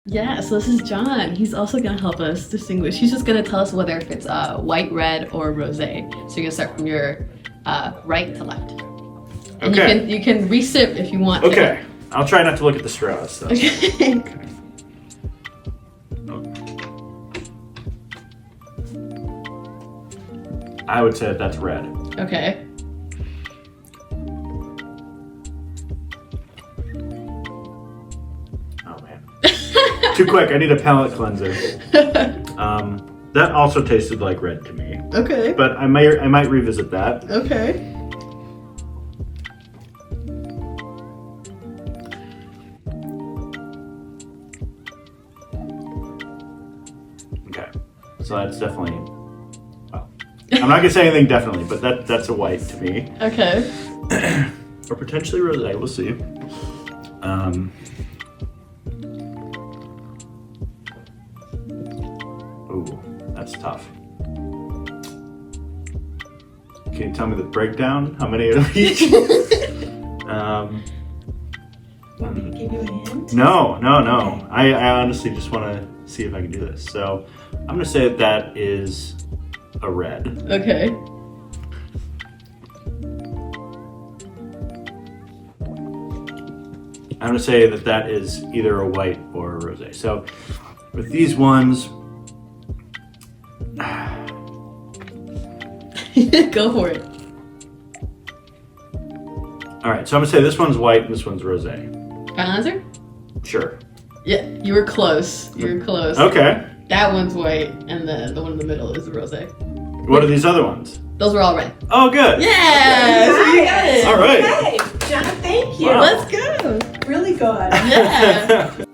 Yeah, so this is John. He's also gonna help us distinguish. He's just gonna tell us whether if it's white, red, or rosé. So you're gonna start from your right to left. And Okay. you can re-sip if you want Okay. I'll try not to look at the straws. So. to. Okay. I would say that that's red. Okay. Oh man. Too quick. I need a palate cleanser. That also tasted like red to me, Okay. but I might revisit that. Okay. Okay. So that's definitely. Well, I'm not gonna say anything definitely, but that's a white to me, Okay. or potentially rosé. We'll see. Ooh, that's tough. Can you tell me the breakdown? How many of each? Want me to give you a hint? No. I honestly just want to see if I can do this. So I'm gonna say that is a red. Okay. I'm gonna say that is either a white or a rosé. So with these ones, Go for it. all right. So I'm gonna say this one's white and this one's rosé. Final answer? Sure. Yeah, you were close. You were close. Okay. That one's white, and then the one in the middle is the rosé. What are these other ones? Those were all red. Oh, good. Yeah! So you got it. All right. Okay, John, thank you. Wow. Let's go. Really good. Yeah.